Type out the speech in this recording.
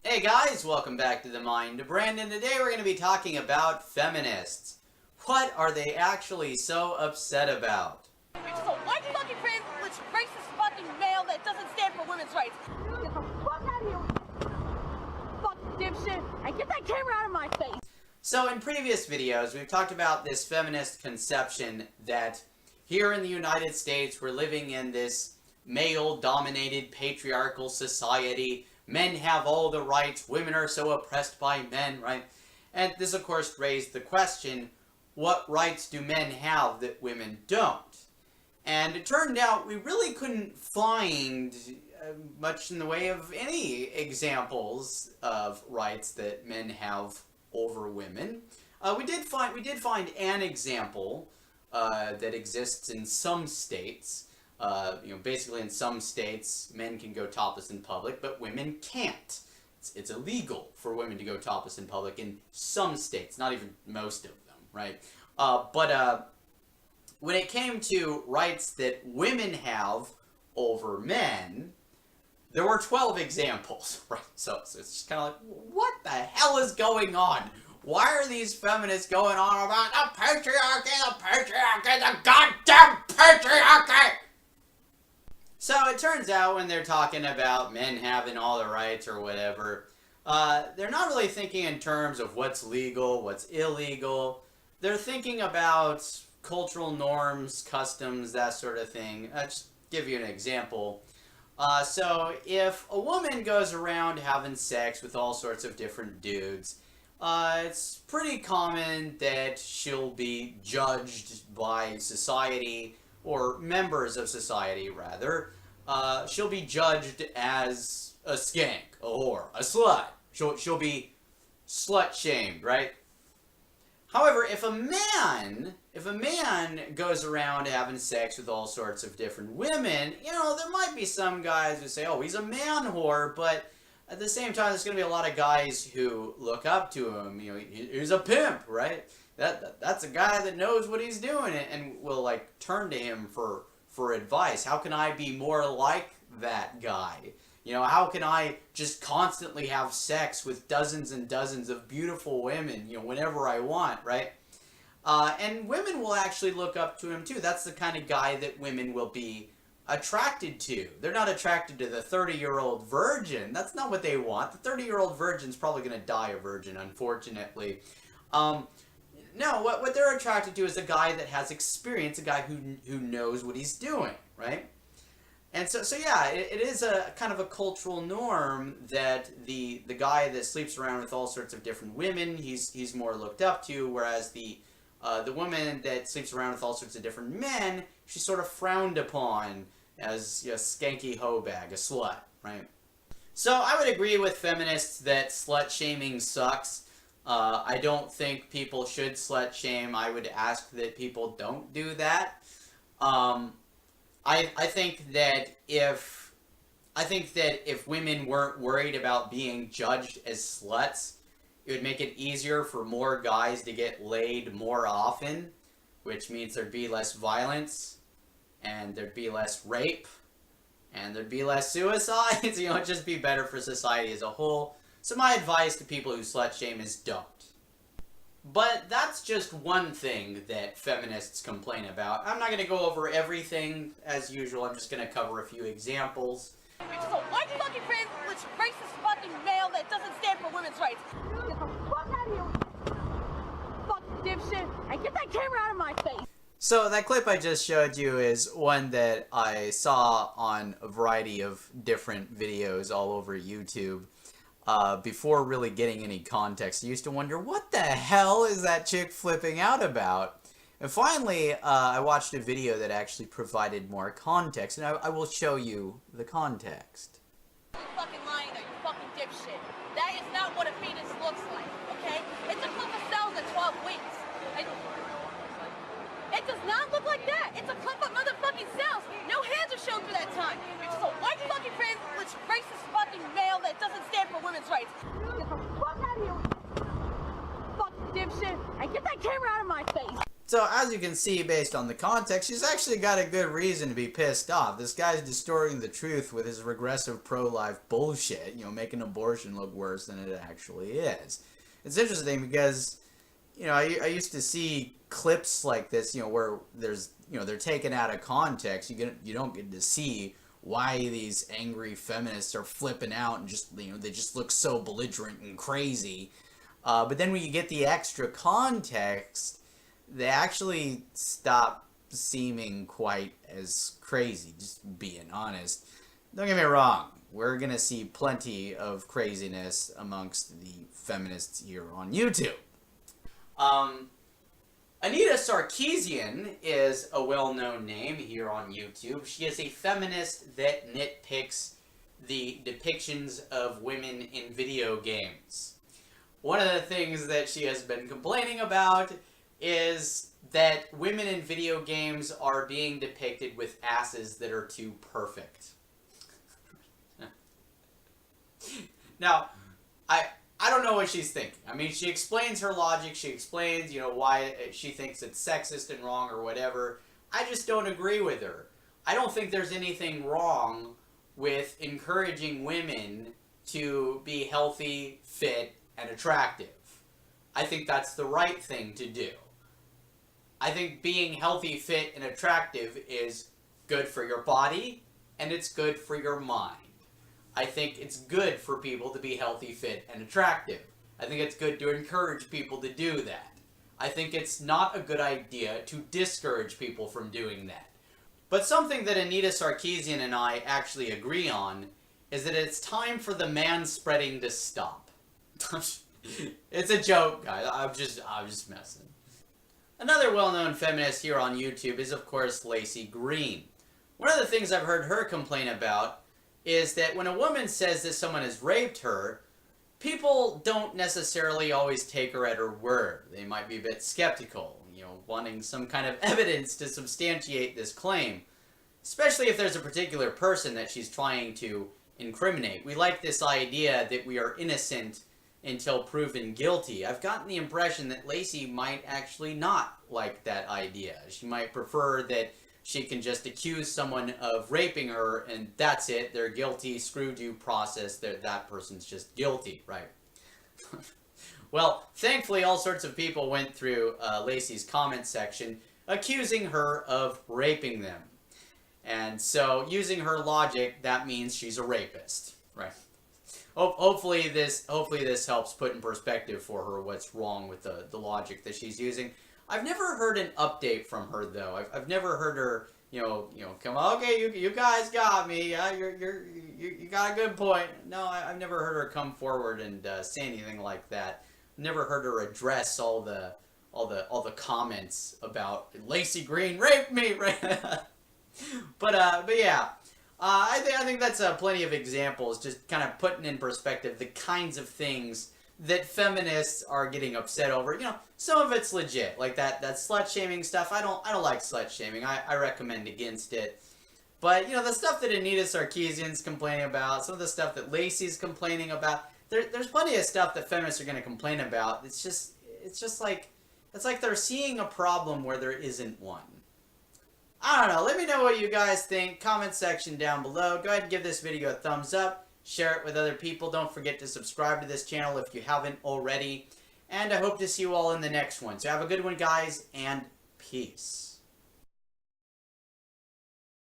Hey guys, welcome back to The Mind of Brandon. Today we're going to be talking about feminists. What are they actually so upset about? You're just a white fucking privileged racist fucking male that doesn't stand for women's rights. Get the fuck out of here, fucking dipshit, and get that camera out of my face. So in previous videos, we've talked about this feminist conception that here in the United States, we're living in this male-dominated patriarchal society. Men have all the rights, women are so oppressed by men, right? And this, of course, raised the question, what rights do men have that women don't? And it turned out we really couldn't find much in the way of any examples of rights that men have over women. We did find an example that exists in some states. Basically in some states, men can go topless in public, but women can't. It's illegal for women to go topless in public in some states, not even most of them, right? But when it came to rights that women have over men, there were 12 examples, right? So it's just kind of like, what the hell is going on? Why are these feminists going on about the patriarchy, the goddamn patriarchy? So it turns out when they're talking about men having all the rights or whatever, they're not really thinking in terms of what's legal, what's illegal. They're thinking about cultural norms, customs, that sort of thing. I'll just give you an example. So if a woman goes around having sex with all sorts of different dudes, it's pretty common that she'll be judged by society, or members of society, rather. She'll be judged as a skank, a whore, a slut. She'll be slut-shamed, right? However, if a man goes around having sex with all sorts of different women, there might be some guys who say, oh, he's a man whore, but at the same time, there's going to be a lot of guys who look up to him. He's a pimp, right? That's a guy that knows what he's doing and will like turn to him for advice. How can I be more like that guy? How can I just constantly have sex with dozens and dozens of beautiful women, whenever I want, right? And women will actually look up to him too. That's the kind of guy that women will be attracted to. They're not attracted to the 30-year-old virgin. That's not what they want. The 30-year-old virgin's probably going to die a virgin, unfortunately. No, what they're attracted to is a guy that has experience, a guy who knows what he's doing, right? And so yeah, it is a kind of a cultural norm that the guy that sleeps around with all sorts of different women, he's more looked up to, whereas the woman that sleeps around with all sorts of different men, she's sort of frowned upon as a skanky hoe bag, a slut, right? So I would agree with feminists that slut-shaming sucks. I don't think people should slut shame. I would ask that people don't do that. I think that if women weren't worried about being judged as sluts, it would make it easier for more guys to get laid more often, which means there'd be less violence, and there'd be less rape, and there'd be less suicides. It'd just be better for society as a whole. So my advice to people who slut-shame is don't. But that's just one thing that feminists complain about. I'm not going to go over everything as usual. I'm just going to cover a few examples. You're just a white fucking privileged racist fucking male that doesn't stand for women's rights. Get the fuck out of here, fucking dipshit, and get that camera out of my face. So that clip I just showed you is one that I saw on a variety of different videos all over YouTube. Before really getting any context, I used to wonder, what the hell is that chick flipping out about? And finally, I watched a video that actually provided more context, and I will show you the context. You're fucking lying there, you fucking dipshit. That is not what a penis looks like, okay? It's a clip of cells at 12 weeks. It does not look like that. It's a clip of motherfucking cells. No hands are shown for that time. You're just a white fucking privileged racist fucking male that doesn't stand for women's rights. Get the fuck out of here, fucking dipshit, and get that camera out of my face. So as you can see, based on the context, she's actually got a good reason to be pissed off. This guy's distorting the truth with his regressive pro-life bullshit, making abortion look worse than it actually is. It's interesting because, I used to see clips like this, where there's, they're taken out of context. You don't get to see why these angry feminists are flipping out and just, they just look so belligerent and crazy. But then when you get the extra context, they actually stop seeming quite as crazy, just being honest. Don't get me wrong, we're going to see plenty of craziness amongst the feminists here on YouTube. Anita Sarkeesian is a well-known name here on YouTube. She is a feminist that nitpicks the depictions of women in video games. One of the things that she has been complaining about is that women in video games are being depicted with asses that are too perfect. Now, I don't know what she's thinking. I mean, she explains her logic, she explains, why she thinks it's sexist and wrong or whatever. I just don't agree with her. I don't think there's anything wrong with encouraging women to be healthy, fit, and attractive. I think that's the right thing to do. I think being healthy, fit, and attractive is good for your body, and it's good for your mind. I think it's good for people to be healthy, fit, and attractive. I think it's good to encourage people to do that. I think it's not a good idea to discourage people from doing that. But something that Anita Sarkeesian and I actually agree on is that it's time for the manspreading to stop. It's a joke, guys. I'm just messing. Another well-known feminist here on YouTube is, of course, Lacey Green. One of the things I've heard her complain about is that when a woman says that someone has raped her, people don't necessarily always take her at her word. They might be a bit skeptical, wanting some kind of evidence to substantiate this claim, especially if there's a particular person that she's trying to incriminate. We like this idea that we are innocent until proven guilty. I've gotten the impression that Lacey might actually not like that idea. She might prefer that she can just accuse someone of raping her and that's it, they're guilty, screw due process, that person's just guilty, right? Well, thankfully all sorts of people went through Lacey's comment section accusing her of raping them. And so, using her logic, that means she's a rapist, right? Hopefully this helps put in perspective for her what's wrong with the logic that she's using. I've never heard an update from her though. I've never heard her, come on, okay, you guys got me. Yeah, you got a good point. No, I've never heard her come forward and say anything like that. Never heard her address all the comments about Lacey Green raped me, right? But yeah. I think that's plenty of examples, just kind of putting in perspective the kinds of things that feminists are getting upset over. Some of it's legit, like that slut-shaming stuff. I don't like slut-shaming. I recommend against it. But, the stuff that Anita Sarkeesian's complaining about, some of the stuff that Lacey's complaining about, there's plenty of stuff that feminists are going to complain about. It's just like they're seeing a problem where there isn't one. I don't know. Let me know what you guys think. Comment section down below. Go ahead and give this video a thumbs up. Share it with other people. Don't forget to subscribe to this channel if you haven't already. And I hope to see you all in the next one. So have a good one, guys, and peace.